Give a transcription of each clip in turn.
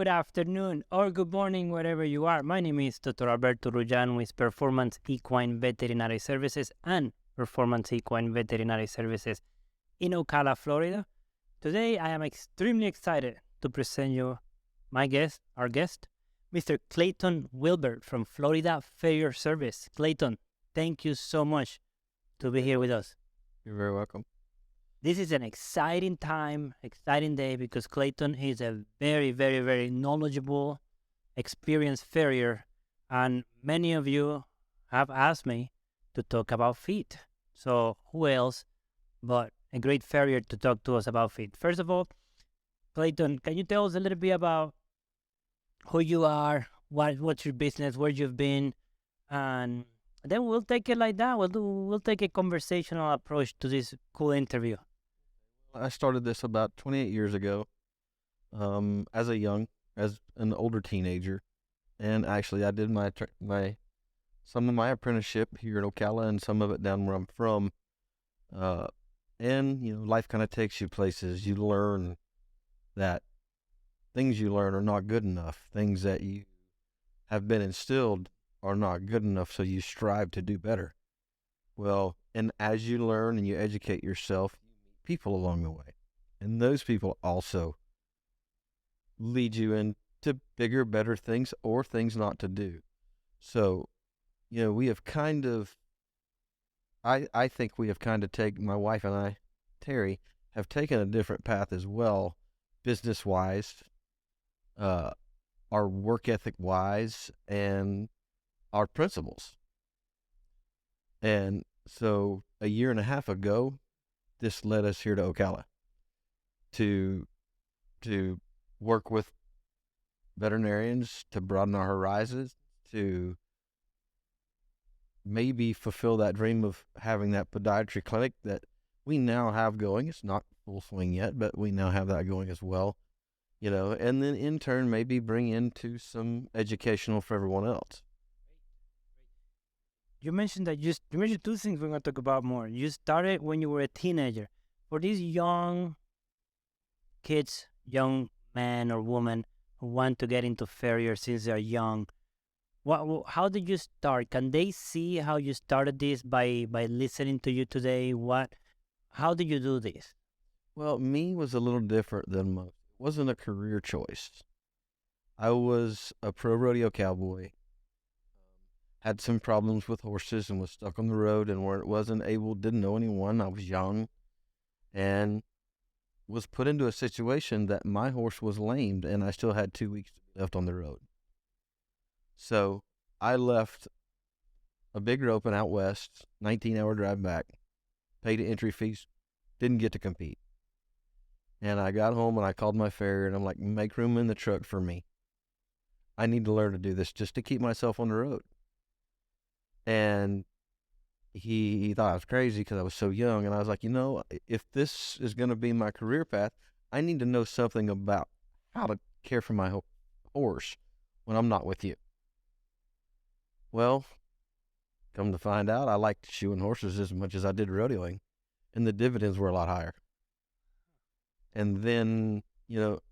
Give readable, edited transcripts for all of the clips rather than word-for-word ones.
Good afternoon or good morning, wherever you are. My name is Dr. Alberto Rullan with Performance Equine Veterinary Services and Performance Equine Veterinary Services in Ocala, Florida. Today, I am extremely excited to present you our guest, Mr. Clayton Wilbert from Florida Farrier Service. Clayton, thank you so much to be here with us. You're very welcome. This is an exciting time, exciting day, because Clayton is a very, very, very knowledgeable, experienced farrier, and many of you have asked me to talk about feet. So who else but a great farrier to talk to us about feet? First of all, Clayton, can you tell us a little bit about who you are, what's your business, where you've been, and then we'll take it like that. We'll take a conversational approach to this cool interview. I started this about 28 years ago, as an older teenager, and actually I did some of my apprenticeship here in Ocala and some of it down where I'm from. And life kind of takes you places. You learn that things you learn are not good enough. Things that you have been instilled are not good enough, so you strive to do better. Well, and as you learn and you educate yourself, people along the way. And those people also lead you into bigger, better things or things not to do. So, we have kind of, I think we have kind of taken, my wife and I, Terry, have taken a different path as well, business-wise, our work ethic-wise, and our principles. And so a year and a half ago, this led us here to Ocala to work with veterinarians, to broaden our horizons, to maybe fulfill that dream of having that podiatry clinic that we now have going. It's not full swing yet, but we now have that going as well, and then in turn maybe bring into some educational for everyone else. You mentioned two things we're going to talk about more. You started when you were a teenager. For these young kids, young men or women who want to get into farrier since they're young, how did you start? Can they see how you started this by listening to you today? How did you do this? Well, me was a little different than most. It wasn't a career choice. I was a pro rodeo cowboy. Had some problems with horses and was stuck on the road and didn't know anyone. I was young and was put into a situation that my horse was lamed and I still had 2 weeks left on the road. So I left a big roping out west, 19-hour drive back, paid entry fees, didn't get to compete. And I got home and I called my farrier and I'm like, make room in the truck for me. I need to learn to do this just to keep myself on the road. And he thought I was crazy because I was so young. And I was like, if this is going to be my career path, I need to know something about how to care for my horse when I'm not with you. Well, come to find out, I liked shoeing horses as much as I did rodeoing, and the dividends were a lot higher. And then,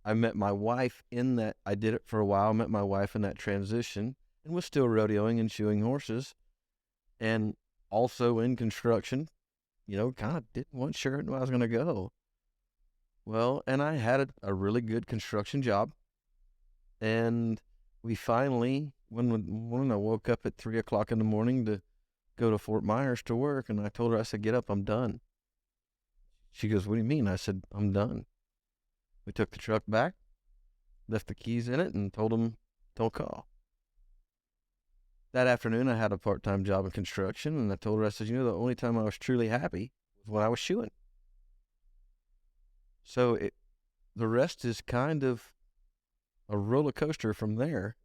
I met my wife in that. I did it for a while. I met my wife in that transition and was still rodeoing and shoeing horses. And also in construction, kind of wasn't sure where I was going to go. Well, and I had a really good construction job. And we finally, when I woke up at 3 o'clock in the morning to go to Fort Myers to work, and I told her, I said, get up, I'm done. She goes, what do you mean? I said, I'm done. We took the truck back, left the keys in it, and told them, don't call. That afternoon, I had a part-time job in construction, and I told her, I said, the only time I was truly happy was when I was shoeing. So the rest is kind of a roller coaster from there.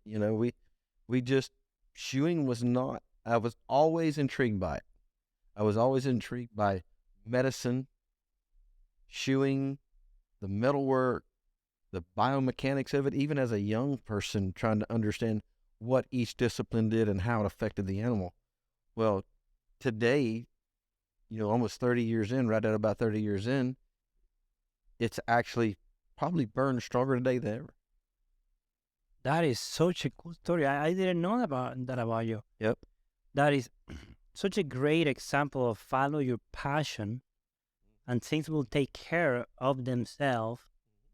Shoeing was not, I was always intrigued by it. I was always intrigued by medicine, shoeing, the metalwork, the biomechanics of it, even as a young person trying to understand what each discipline did and how it affected the animal. Well, today, almost 30 years in, right at about 30 years in, it's actually probably burned stronger today than ever. That is such a cool story. I didn't know about that about you. Yep. That is such a great example of follow your passion and things will take care of themselves.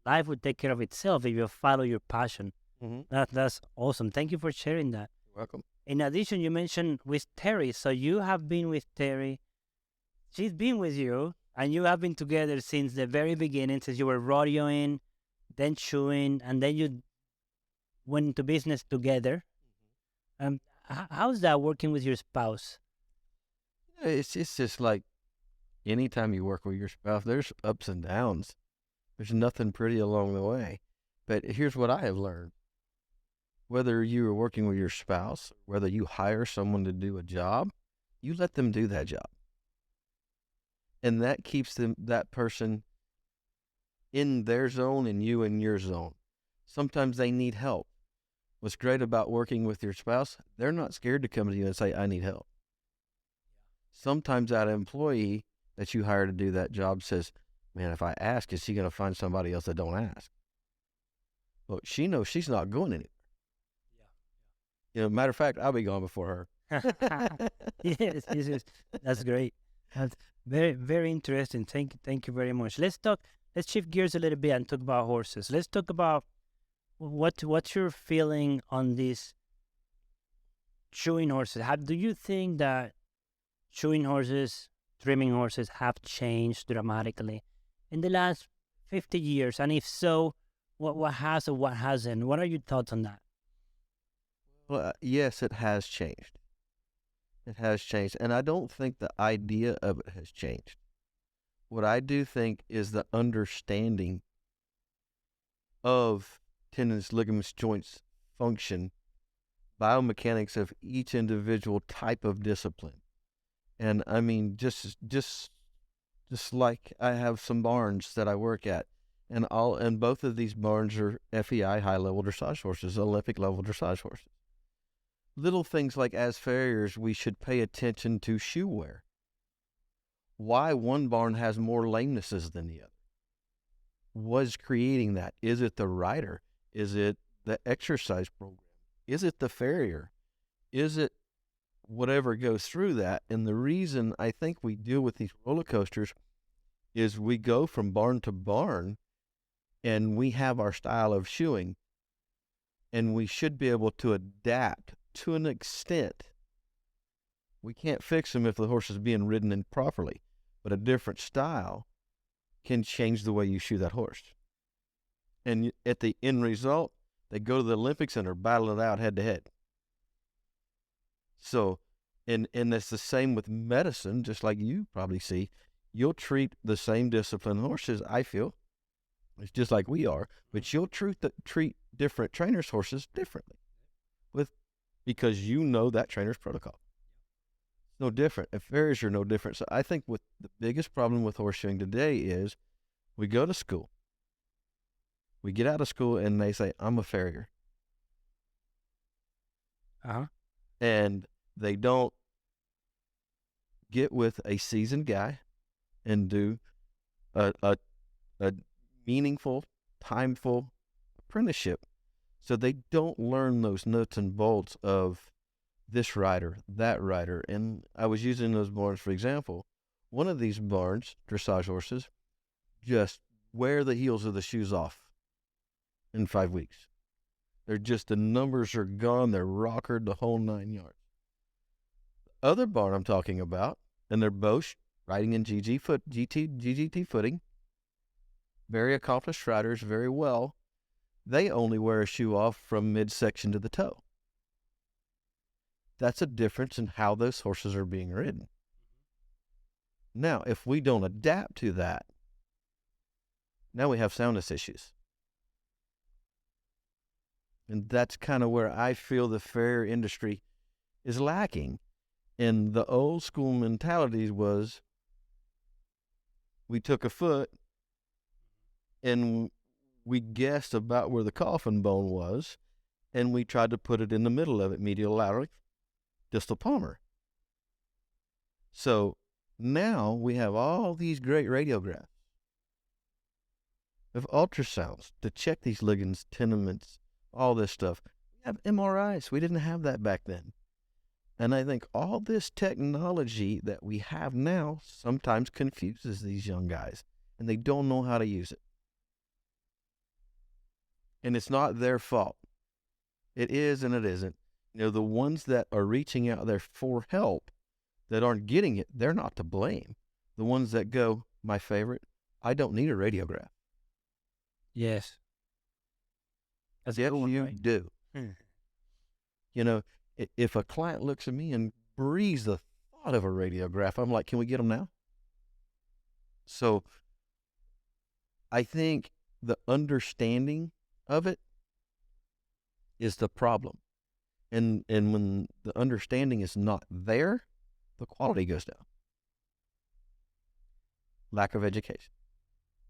Life will take care of itself if you follow your passion. Mm-hmm. That's awesome. Thank you for sharing that. Welcome. In addition, you mentioned with Terry. So you have been with Terry. She's been with you, and you have been together since the very beginning, since you were rodeoing, then chewing, and then you went into business together. How's that working with your spouse? It's just like anytime you work with your spouse, there's ups and downs. There's nothing pretty along the way. But here's what I have learned. Whether you are working with your spouse, whether you hire someone to do a job, you let them do that job. And that keeps that person in their zone and you in your zone. Sometimes they need help. What's great about working with your spouse, they're not scared to come to you and say, I need help. Sometimes that employee that you hire to do that job says, man, if I ask, is she going to find somebody else that don't ask? Well, she knows she's not going anywhere. Matter of fact, I'll be gone before her. Yes. That's great. That's very, very interesting. Thank you very much. Let's shift gears a little bit and talk about horses. Let's talk about what's your feeling on these chewing horses. Do you think that chewing horses, trimming horses have changed dramatically in the last 50 years? And if so, what has or what hasn't? What are your thoughts on that? Well, yes, it has changed. It has changed. And I don't think the idea of it has changed. What I do think is the understanding of tendons, ligaments, joints, function, biomechanics of each individual type of discipline. And I mean, just like I have some barns that I work at, and both of these barns are FEI, high level dressage horses, Olympic level dressage horses. Little things like as farriers, we should pay attention to shoe wear. Why one barn has more lamenesses than the other? What's creating that? Is it the rider? Is it the exercise program? Is it the farrier? Is it whatever goes through that? And the reason I think we deal with these roller coasters is we go from barn to barn and we have our style of shoeing, and we should be able to adapt to an extent. We can't fix them if the horse is being ridden improperly, but a different style can change the way you shoe that horse. And at the end result, they go to the Olympics and are battling it out head to head. So, and that's the same with medicine, just like you probably see. You'll treat the same discipline horses, I feel. It's just like we are, but you'll treat different trainers' horses differently because you know that trainer's protocol. It's no different. And farriers are no different. So I think the biggest problem with horseshoeing today is we go to school. We get out of school and they say, I'm a farrier. And they don't get with a seasoned guy and do a meaningful, timeful apprenticeship. So they don't learn those nuts and bolts of this rider, that rider. And I was using those barns for example. One of these barns, dressage horses, just wear the heels of the shoes off in 5 weeks. They're just, the numbers are gone. They're rockered the whole 9 yards. The other barn I'm talking about, and they're both riding in GGT footing, very accomplished riders, very well. They only wear a shoe off from midsection to the toe. That's a difference in how those horses are being ridden. Now, if we don't adapt to that, now we have soundness issues. And that's kind of where I feel the farrier industry is lacking. And the old school mentality was, we took a foot and we guessed about where the coffin bone was, and we tried to put it in the middle of it, medial lateral, distal palmar. So now we have all these great radiographs of ultrasounds to check these ligaments, tenements, all this stuff. We have MRIs. We didn't have that back then. And I think all this technology that we have now sometimes confuses these young guys, and they don't know how to use it. And it's not their fault. It is and it isn't. You know, the ones that are reaching out there for help that aren't getting it, they're not to blame. The ones that go, my favorite, I don't need a radiograph. Yes. That's Yes, a good one, you right? do. You know, if a client looks at me and breathes the thought of a radiograph, I'm like, can we get them now? So I think the understanding of it is the problem. And when the understanding is not there, the quality goes down. Lack of education.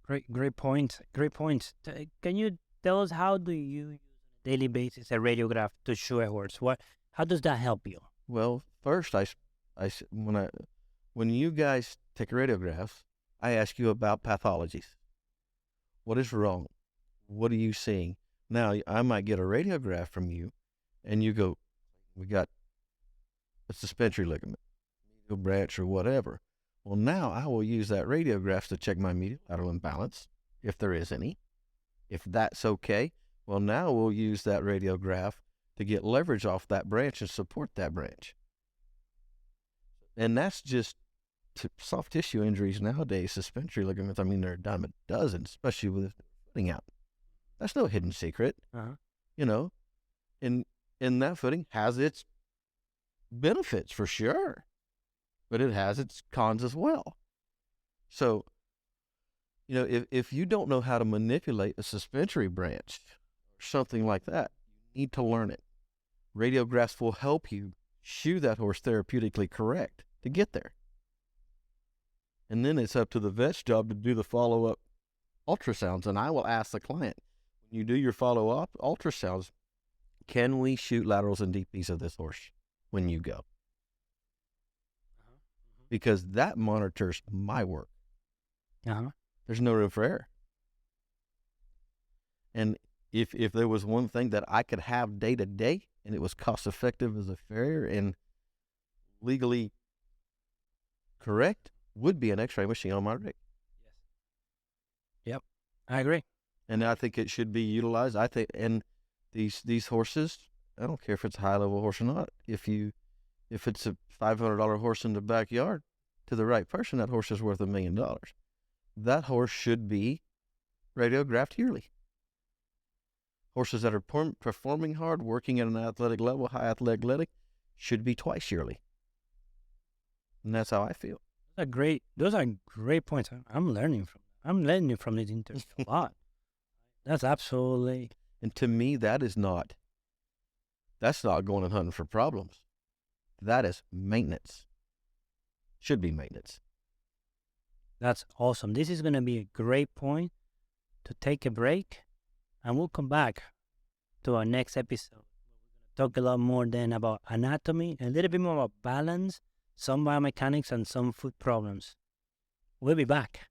Great point. Great point. Can you tell us how do you use on a daily basis a radiograph to show a horse? How does that help you? Well, first, when you guys take radiographs, I ask you about pathologies. What is wrong? What are you seeing? Now, I might get a radiograph from you, and you go, we got a suspensory ligament, medial branch, or whatever. Well, now I will use that radiograph to check my medial lateral imbalance, if there is any. If that's okay, well, now we'll use that radiograph to get leverage off that branch and support that branch. And that's just soft tissue injuries nowadays, suspensory ligaments. I mean, there are a dime a dozen, especially with footing out. That's no hidden secret. You know, and that footing has its benefits for sure, but it has its cons as well. So, you know, if you don't know how to manipulate a suspensory branch or something like that, you need to learn it. Radiographs will help you shoe that horse therapeutically correct to get there. And then it's up to the vet's job to do the follow-up ultrasounds. And I will ask the client, when you do your follow-up ultrasounds, can we shoot laterals and DPs of this horse when you go? Because that monitors my work. There's no room for error. And if there was one thing that I could have day to day, and it was cost effective as a farrier and legally correct, would be an X-ray machine on my rig. Yes. Yep, I agree. And I think it should be utilized. I think, and these horses, I don't care if it's a high level horse or not. If it's a $500 horse in the backyard, to the right person, that horse is worth $1 million. That horse should be radiographed yearly. Horses that are performing hard, working at an athletic level, high athletic, should be twice yearly. And that's how I feel. Those are great points. I'm learning from this interview a lot. That's absolutely. And to me, that's not going and hunting for problems. That is maintenance. Should be maintenance. That's awesome. This is going to be a great point to take a break, and we'll come back to our next episode. We're going to talk a lot more then about anatomy, a little bit more about balance, some biomechanics, and some foot problems. We'll be back.